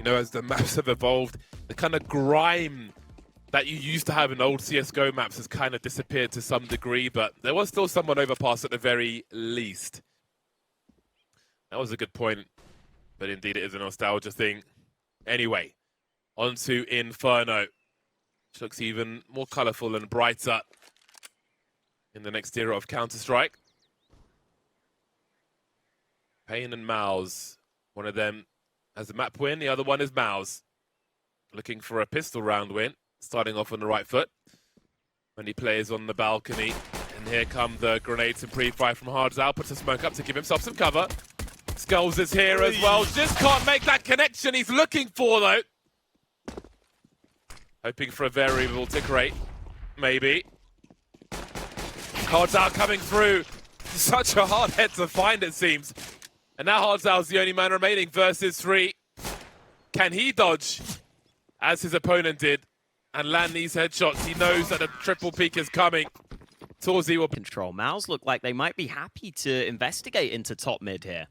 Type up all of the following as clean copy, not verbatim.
You know, as the maps have evolved, the kind of grime that you used to have in old CSGO maps has kind of disappeared to some degree, but there was still someone overpass at the very least. That was a good point, but indeed it is a nostalgia thing. Anyway, on to Inferno. Which looks even more colourful and brighter in the next era of Counter-Strike. paiN and MOUZ. One of them has a map win, the other one is MOUZ. Looking for a pistol round win, starting off on the right foot. Many players on the balcony. And here come the grenades and pre-fire from hardzewoo. Puts a smoke up to give himself some cover. Skulls is here as well. Just can't make that connection he's looking for, though. Hoping for a variable tick rate. Maybe. hardzewoo coming through. Such a hard head to find, it seems. And now hardzewoo's the only man remaining versus 3. Can he dodge, as his opponent did, and land these headshots? He knows that a triple peak is coming. Torzy will control. MOUZ look like they might be happy to investigate into top mid here.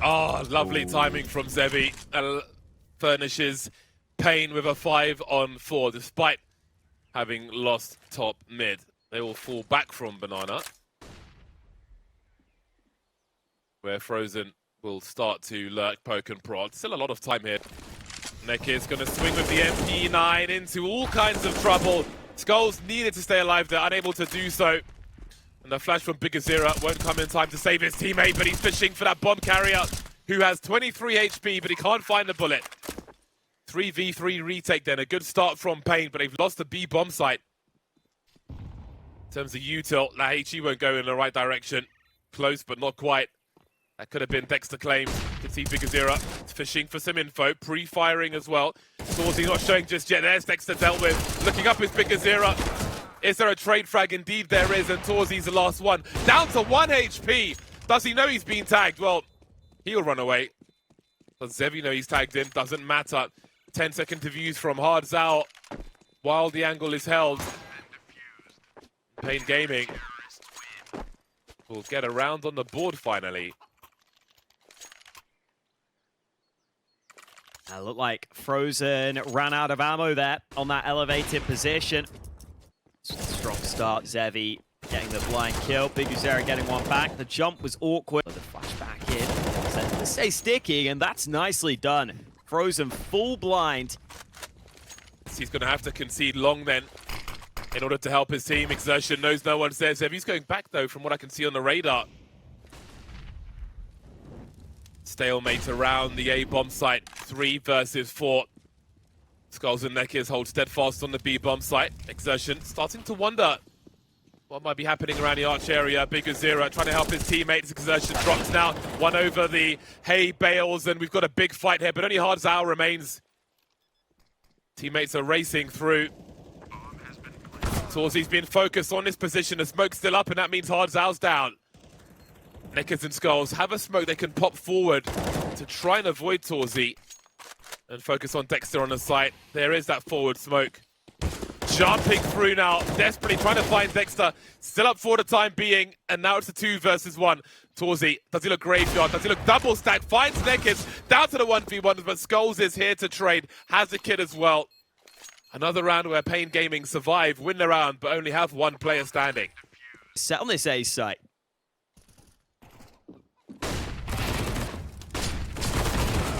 Oh, lovely timing from zywoo. Furnishes paiN with a 5-on-4, despite having lost top mid. They will fall back from Banana, where Frozen will start to lurk, poke and prod. Still a lot of time here. nykytilan is going to swing with the MP9 into all kinds of trouble. Skulls needed to stay alive, they're unable to do so. And the flash from Bigazera won't come in time to save his teammate, but he's fishing for that bomb carrier, who has 23 HP, but he can't find the bullet. 3v3 retake then, a good start from paiN, but they've lost the B bomb site. In terms of util, leikkeet won't go in the right direction. Close, but not quite. That could have been Dexter claimed. You can see Bigazera fishing for some info, pre-firing as well. Torzy not showing just yet. There's Dexter dealt with. Looking up is Bigazera. Is there a trade frag? Indeed there is, and Torzy's the last one. Down to 1 HP. Does he know he's been tagged? Well, he'll run away. Does zywoo know he's tagged in? Doesn't matter. 10-second views from hardzewoo while the angle is held. paiN Gaming will get around on the board finally. Looked like Frozen ran out of ammo there on that elevated position. Strong start, zywoo getting the blind kill. Bigazera getting one back. The jump was awkward. The flash back in. Set to stay sticky, and that's nicely done. Frozen full blind. He's going to have to concede long then in order to help his team. Exertion knows no one's there. zywoo's going back though, from what I can see on the radar. Stalemate around the A bomb site. 3 versus 4. Skulls and nykytilan hold steadfast on the B bomb site. Exertion starting to wonder what might be happening around the arch area. Bigazera trying to help his teammates. Exertion drops now. One over the hay bales, and we've got a big fight here, but only hardzewoo remains. Teammates are racing through. Torzy's been focused on this position. The smoke's still up, and that means hardzewoo's down. nykytilan and Skulls have a smoke they can pop forward to try and avoid Torzy and focus on Dexter on the site. There is that forward smoke. Jumping through now, desperately trying to find Dexter. Still up for the time being, and now it's a 2 versus 1. Torzy, does he look graveyard? Does he look double stack? Finds nykytilan down to the 1v1, but Skulls is here to trade. Has a kid as well. Another round where paiN Gaming survive, win the round, but only have one player standing. Set on this A site.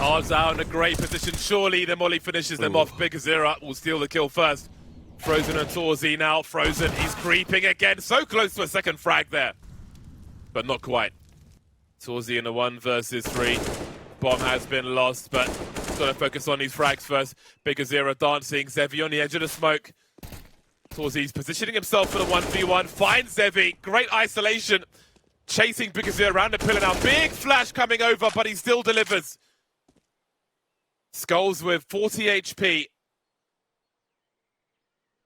hardzewoo in a great position. Surely the molly finishes them off. Bigazera will steal the kill first. Frozen and Torzy now. Frozen, he's creeping again. So close to a second frag there. But not quite. Torzy in a 1 versus 3. Bomb has been lost, but he's got to focus on these frags first. Bigazera dancing. zywoo on the edge of the smoke. Torzy's positioning himself for the 1v1. Finds zywoo. Great isolation. Chasing Bigazera around the pillar now. Big flash coming over, but he still delivers. Skulls with 40 HP.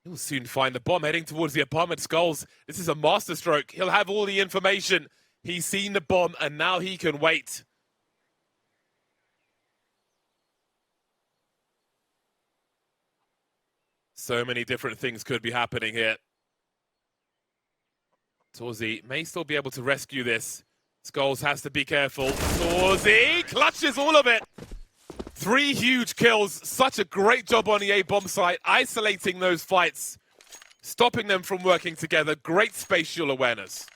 He'll soon find the bomb heading towards the apartment. Skulls, this is a masterstroke. He'll have all the information. He's seen the bomb, and now he can wait. So many different things could be happening here. Torzy may still be able to rescue this. Skulls has to be careful. Sauzy clutches all of it. 3 huge kills. Such a great job on the A bomb site, isolating those fights, stopping them from working together. Great spatial awareness.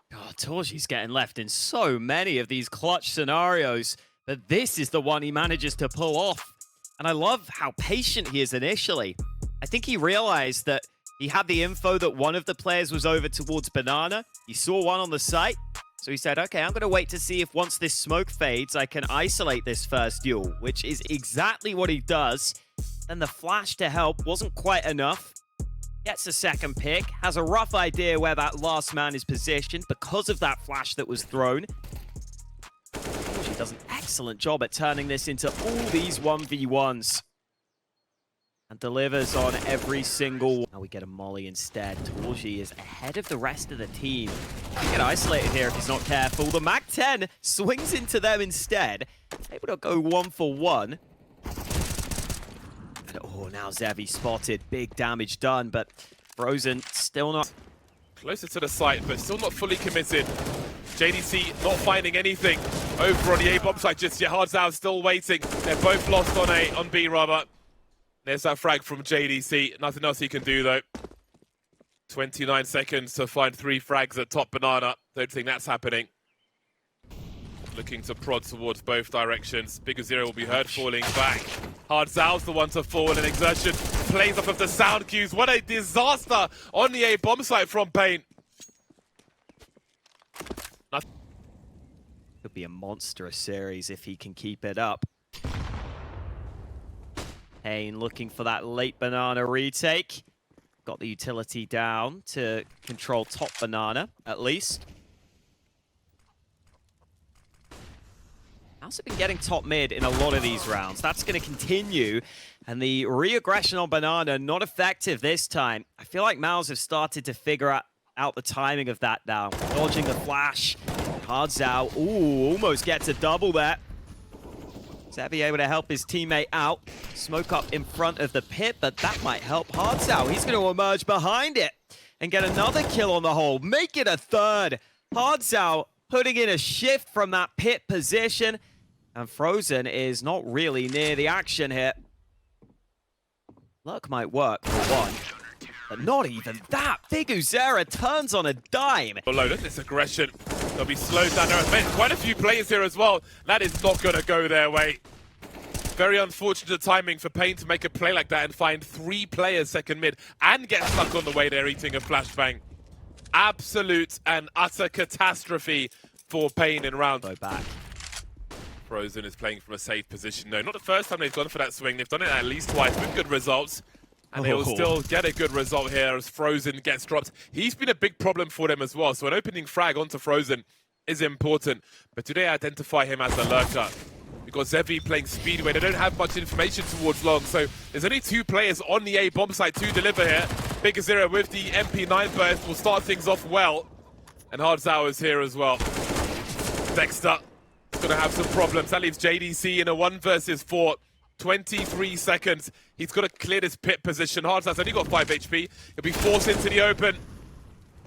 God, Torji's getting left in so many of these clutch scenarios, but this is the one he manages to pull off. And I love how patient he is initially. I think he realized that he had the info that one of the players was over towards Banana. He saw one on the site. So he said, okay, I'm going to wait to see if once this smoke fades, I can isolate this first duel, which is exactly what he does. Then the flash to help wasn't quite enough. Gets a second pick, has a rough idea where that last man is positioned because of that flash that was thrown. He does an excellent job at turning this into all these 1v1s. And delivers on every single one. Now we get a molly instead. Torji is ahead of the rest of the team. He get isolated here if he's not careful. The MAC-10 swings into them instead. Able to go 1 for 1. And oh, now zywoo spotted. Big damage done, but Frozen still not... Closer to the site, but still not fully committed. JDC not finding anything over on the A bomb site just yet. hardzywoo still waiting. They're both lost on B rather. There's that frag from JDC. Nothing else he can do, though. 29 seconds to find 3 frags at top Banana. Don't think that's happening. Looking to prod towards both directions. Big Zero will be heard falling back. hardzywoo's the one to fall in exertion. Plays off of the sound cues. What a disaster on the A bomb site from paiN. Could be a monstrous series if he can keep it up. paiN looking for that late Banana retake. Got the utility down to control top Banana, at least. MOUZ have been getting top mid in a lot of these rounds. That's going to continue. And the re-aggression on Banana, not effective this time. I feel like MOUZ have started to figure out the timing of that now. Dodging the flash. hardzywoo, ooh, almost gets a double there. zywoo able to help his teammate out. Smoke up in front of the pit, but that might help hardzywoo. He's going to emerge behind it and get another kill on the hole. Make it a third. hardzywoo putting in a shift from that pit position. And Frozen is not really near the action here. Luck might work for one, but not even that. Biguzera turns on a dime. Loaded this aggression. They'll be slowed down. There are quite a few players here as well. That is not going to go their way. Very unfortunate timing for paiN to make a play like that and find 3 players second mid and get stuck on the way they're eating a flashbang. Absolute and utter catastrophe for paiN in round. Go back. Frozen is playing from a safe position. No, not the first time they've gone for that swing. They've done it at least twice with good results. And they will still get a good result here as Frozen gets dropped. He's been a big problem for them as well. So an opening frag onto Frozen is important. But do they identify him as a lurker? Because zywoo playing Speedway, they don't have much information towards long. So there's only 2 players on the A bomb site to deliver here. Biguzera with the MP9 burst will start things off well. And hardzywoo is here as well. Dexter is going to have some problems. That leaves JDC in a 1 versus 4. 23 seconds. He's got to clear this pit position. hardzywoo's only got 5 HP. He'll be forced into the open.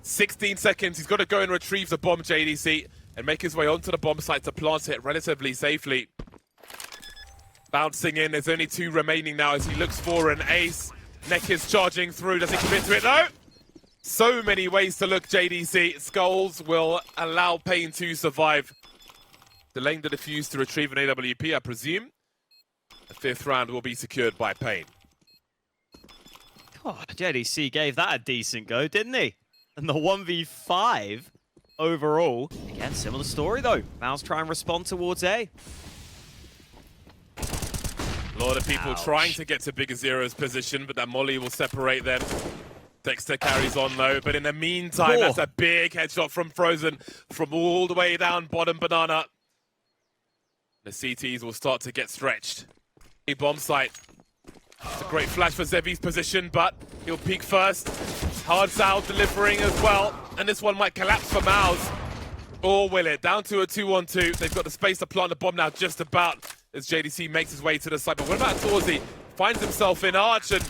16 seconds. He's got to go and retrieve the bomb, JDC, and make his way onto the bomb site to plant it relatively safely. Bouncing in. There's only 2 remaining now as he looks for an ace. Neck is charging through. Does he commit to it? No! So many ways to look, JDC. Skulls will allow paiN to survive. Delaying the defuse to retrieve an AWP, I presume. The 5th round will be secured by paiN. Oh, JDC gave that a decent go, didn't he? And the 1v5 overall. Again, similar story though. MOUZ try and respond towards A. A lot of people trying to get to Biguzera's position, but that molly will separate them. Dexter carries on though, but in the meantime, that's a big headshot from Frozen from all the way down bottom Banana. The CTs will start to get stretched. A bomb site. It's a great flash for zywoo's position, but he'll peek first. hardzywoo delivering as well, and this one might collapse for MOUZ. Or will it? Down to a 2-on-2. They've got the space to plant the bomb now just about as JDC makes his way to the side. But what about Torzi? Finds himself in arch and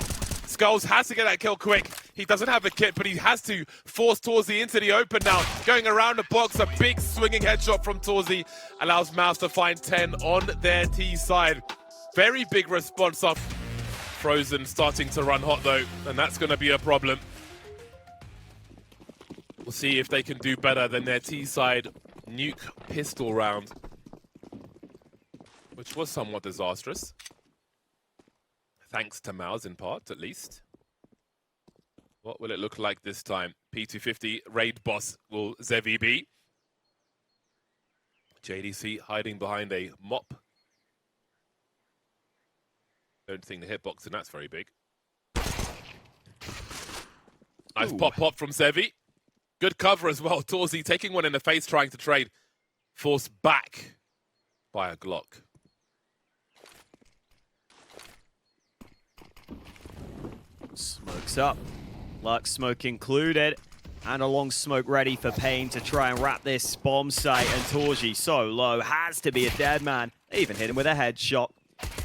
Skulls has to get that kill quick. He doesn't have a kit, but he has to force Torzy into the open now. Going around the box, a big swinging headshot from Torzy allows MOUZ to find 10 on their T side. Very big response off. Frozen starting to run hot though, and that's going to be a problem. We'll see if they can do better than their T side nuke pistol round, which was somewhat disastrous. Thanks to MOUZ in part, at least. What will it look like this time? P250 raid boss will zywoo be. JDC hiding behind a mop. Don't think the hitbox and that's very big. Nice pop from zywoo. Good cover as well. Torzy taking one in the face, trying to trade. Forced back by a Glock. Smokes up. Luck smoke included. And a long smoke ready for paiN to try and wrap this bomb site. And Torzy so low. Has to be a dead man. They even hit him with a headshot.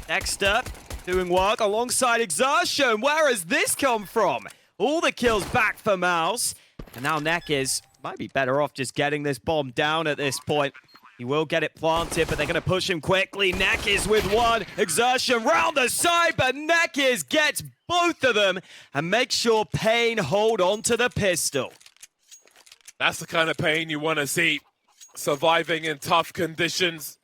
Dexter doing work alongside Exertion. Where has this come from? All the kills back for MOUZ. And now nykytilan might be better off just getting this bomb down at this point. He will get it planted, but they're going to push him quickly. nykytilan with one. Exertion round the side, but nykytilan gets both of them and makes sure paiN hold on to the pistol. That's the kind of paiN you want to see. Surviving in tough conditions.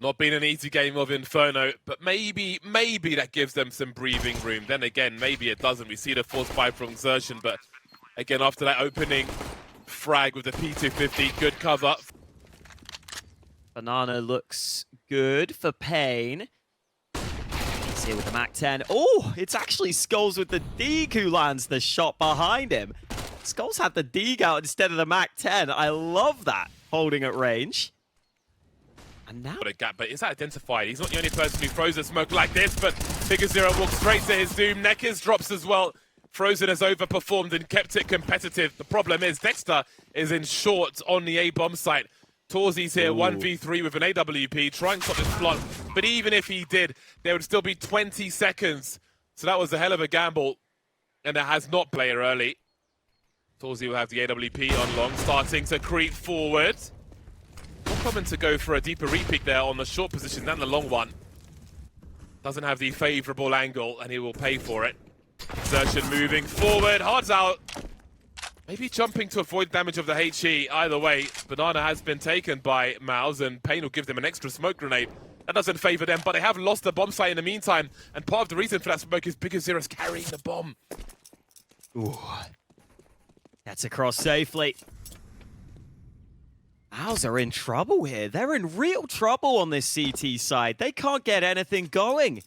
Not been an easy game of Inferno, but maybe that gives them some breathing room. Then again, maybe it doesn't. We see the force buy from Exertion, but again, after that opening frag with the P250, good cover. Banana looks good for paiN. He's here with the MAC-10. Oh, it's actually Skulls with the Deke who lands the shot behind him. Skulls had the Deke out instead of the MAC-10. I love that, holding at range. And now... Got a gap, but it's identified. He's not the only person who throws a smoke like this, but Zero walks straight to his doom. nykytilan drops as well. Frozen has overperformed and kept it competitive. The problem is Dexter is in short on the A-bomb site. Torzy's here, 1v3 with an AWP, trying to stop this plot. But even if he did, there would still be 20 seconds. So that was a hell of a gamble. And it has not played early. Torzy will have the AWP on long, starting to creep forward. More common to go for a deeper repeat there on the short position than the long one. Doesn't have the favourable angle, and he will pay for it. Exertion moving forward, Hard's out. Maybe jumping to avoid damage of the HE. Either way, Banana has been taken by MOUZ, and paiN will give them an extra smoke grenade. That doesn't favour them, but they have lost the bomb site in the meantime, and part of the reason for that smoke is because Zero's carrying the bomb. Ooh. That's across safely. MOUZ are in trouble here. They're in real trouble on this CT side. They can't get anything going.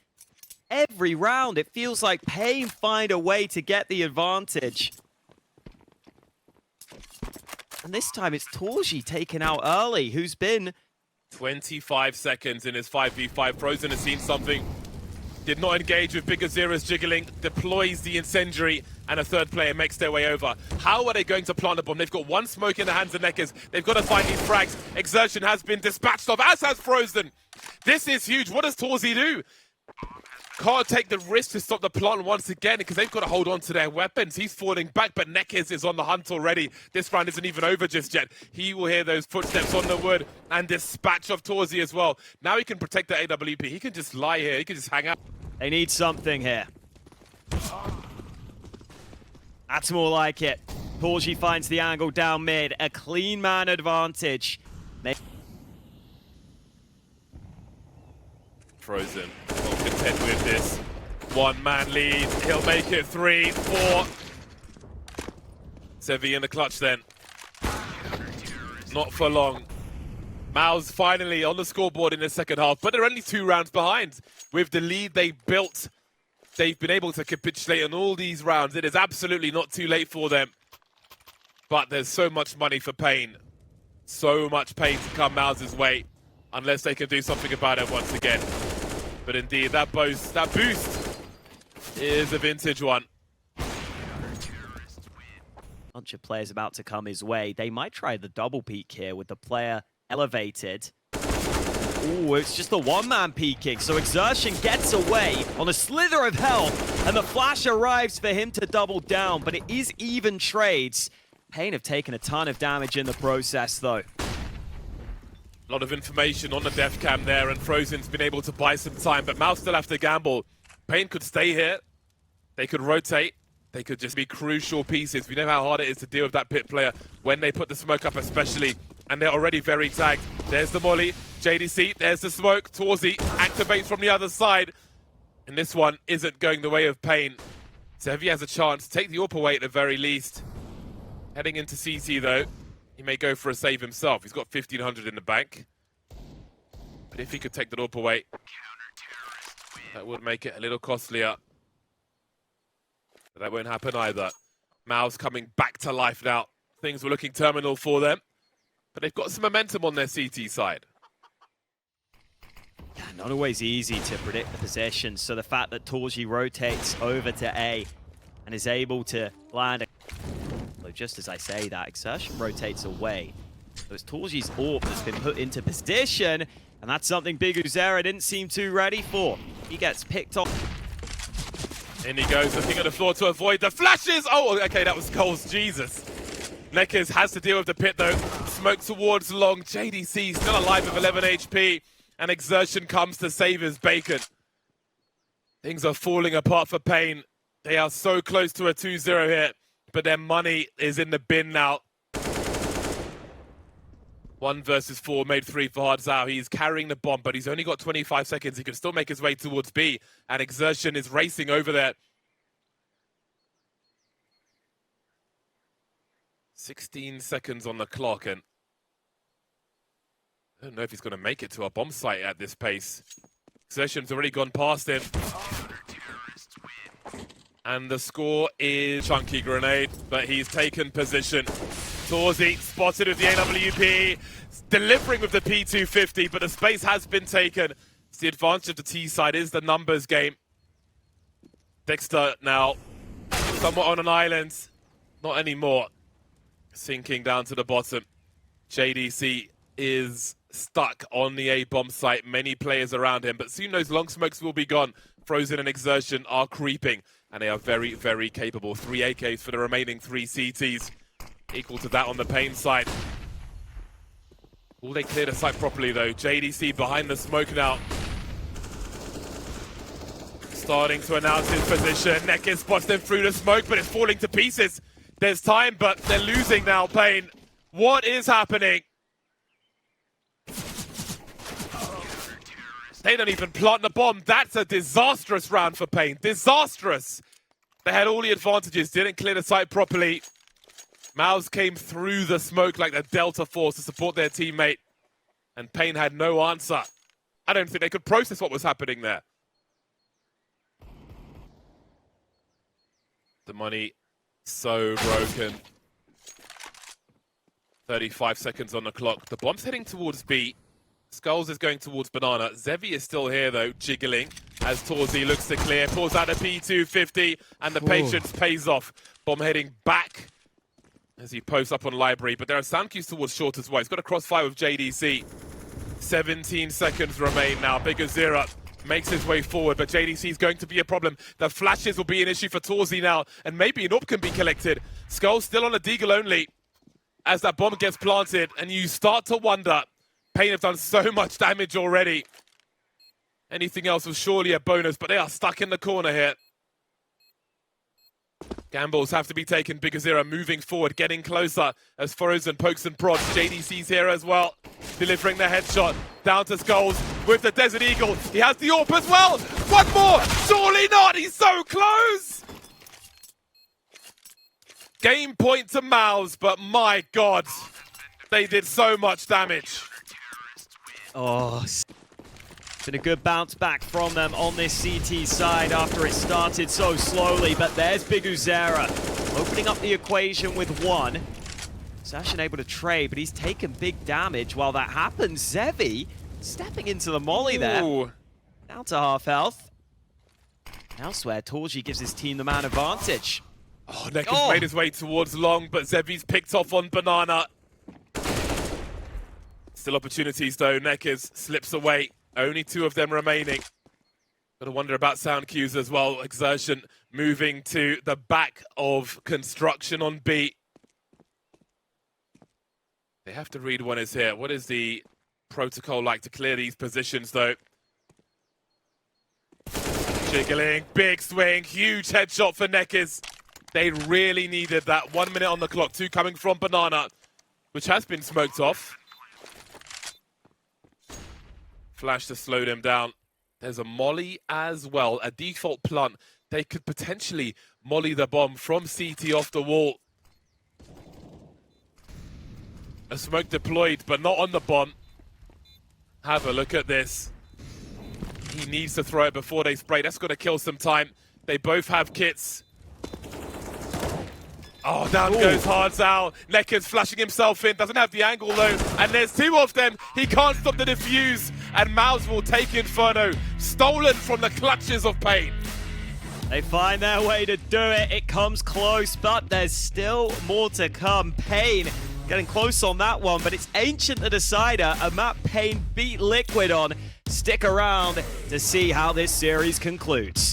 Every round, it feels like paiN find a way to get the advantage. And this time it's Torzy taken out early, who's been... 25 seconds in his 5v5. Frozen has seen something. Did not engage with Zero's jiggling, deploys the incendiary, and a third player makes their way over. How are they going to plant the bomb? They've got one smoke in the hands of nykytilan. They've got to find these frags. Exertion has been dispatched off, as has Frozen. This is huge. What does Torzy do? Can't take the risk to stop the plant once again because they've got to hold on to their weapons. He's falling back, but nykytilan is on the hunt already. This round isn't even over just yet. He will hear those footsteps on the wood and dispatch of Torzy as well. Now he can protect the AWP. He can just lie here. He can just hang out. They need something here. That's more like it. Torzy finds the angle down mid. A clean man advantage. Frozen, not content with this one-man lead. He'll make it 3, 4. zywoo in the clutch then. Not for long. MOUZ finally on the scoreboard in the second half, but they're only 2 rounds behind. With the lead they built, they've been able to capitulate on all these rounds. It is absolutely not too late for them. But there's so much money for paiN. So much pain to come MOUZ's way, unless they can do something about it once again. But indeed, that boost is a vintage one. Bunch of players about to come his way. They might try the double peek here with the player elevated. Ooh, it's just the one-man peeking. So Exertion gets away on a slither of health, and the flash arrives for him to double down, but it is even trades. paiN have taken a ton of damage in the process, though. A lot of information on the death cam there, and Frozen's been able to buy some time, but MOUZ still have to gamble. paiN could stay here. They could rotate. They could just be crucial pieces. We know how hard it is to deal with that pit player when they put the smoke up especially, and they're already very tagged. There's the molly, JDC, there's the smoke, Torzy activates from the other side, and this one isn't going the way of paiN. zywoo has a chance to take the AWP away at the very least. Heading into CT though, he may go for a save himself. He's got 1,500 in the bank. But if he could take the AWP away, that would make it a little costlier. But that won't happen either. MOUZ coming back to life now. Things were looking terminal for them, but they've got some momentum on their CT side. Yeah, not always easy to predict the position, so the fact that Torzy rotates over to A and is able to land, well, just as I say that, Exertion rotates away. So it's Torzy's AWP that's been put into position, and that's something kohokohdat didn't seem too ready for. He gets picked off. In he goes, looking at the floor to avoid the flashes. Oh, okay, that was Cole's. Jesus. nykytilan has to deal with the pit though. Smoke towards long. JDC still alive with 11 HP. And Exertion comes to save his bacon. Things are falling apart for paiN. They are so close to a 2-0 here. But their money is in the bin now. 1 versus 4, made 3 for parhaat. He's carrying the bomb, but he's only got 25 seconds. He can still make his way towards B, and Exertion is racing over there. 16 seconds on the clock, and I don't know if he's going to make it to a bomb site at this pace. Exertion's already gone past him. And the score is chunky grenade, but he's taken position. Torzy spotted with the AWP, delivering with the P250, but the space has been taken. It's the advantage of the T side is the numbers game. Dexter now somewhat on an island, not anymore. Sinking down to the bottom. JDC is stuck on the A bomb site, many players around him, but soon those long smokes will be gone. Frozen and Exertion are creeping, and they are very, very capable. 3 AKs for the remaining 3 CTs. Equal to that on the paiN side. Will they clear the site properly though? JDC behind the smoke now. Starting to announce his position. nykytilan spots them through the smoke, but it's falling to pieces. There's time, but they're losing now, paiN. What is happening? They don't even plant the bomb. That's a disastrous round for paiN. Disastrous. They had all the advantages, didn't clear the site properly. MOUZ came through the smoke like the Delta Force to support their teammate, and paiN had no answer. I don't think they could process what was happening there. The money so broken. 35 seconds on the clock. The bomb's heading towards B. Skulls is going towards banana. zywoo is still here though, jiggling as Torzy looks to clear. Pulls out a P250, and the patience pays off. Bomb heading back as he posts up on library, but there are sound cues towards short as well. He's got a crossfire with JDC. 17 seconds remain now. kohokohdat makes his way forward, but JDC is going to be a problem. The flashes will be an issue for Torzy now, and maybe an AWP can be collected. Skull still on a deagle only as that bomb gets planted, and you start to wonder, paiN have done so much damage already. Anything else was surely a bonus, but they are stuck in the corner here. Gambles have to be taken. kohokohdat moving forward, getting closer as Frozen pokes and prods. JDC's here as well, delivering the headshot down to Skulls with the Desert Eagle. He has the AWP as well. One more, surely not. He's so close. Game point to MOUZ, but my God, they did so much damage. Oh, been a good bounce back from them on this CT side after it started so slowly, but there's kohokohdat opening up the equation with 1. Exertion able to trade, but he's taken big damage while that happens. zywoo stepping into the molly there. Ooh. Down to half health. Elsewhere, Torzy gives his team the man advantage. Oh, nykytilan's made his way towards long, but zywoo's picked off on banana. Still opportunities though. Nekkers slips away. Only 2 of them remaining. Gotta wonder about sound cues as well. Exertion moving to the back of construction on B. They have to read one is here. What is the protocol like to clear these positions though? Jiggling, big swing, huge headshot for Nekkers. They really needed that. 1 minute on the clock. 2 coming from Banana, which has been smoked off. Flash to slow them down. There's a molly as well, a default plant. They could potentially molly the bomb from CT off the wall. A smoke deployed, but not on the bomb. Have a look at this. He needs to throw it before they spray. That's going to kill some time. They both have kits. Oh, down goes Hard Zal. Nekkers flashing himself in. Doesn't have the angle though. And there's 2 of them. He can't stop the defuse. And MOUZ will take Inferno. Stolen from the clutches of paiN. They find their way to do it. It comes close, but there's still more to come. paiN getting close on that one, but it's Ancient the decider. A map paiN beat Liquid on. Stick around to see how this series concludes.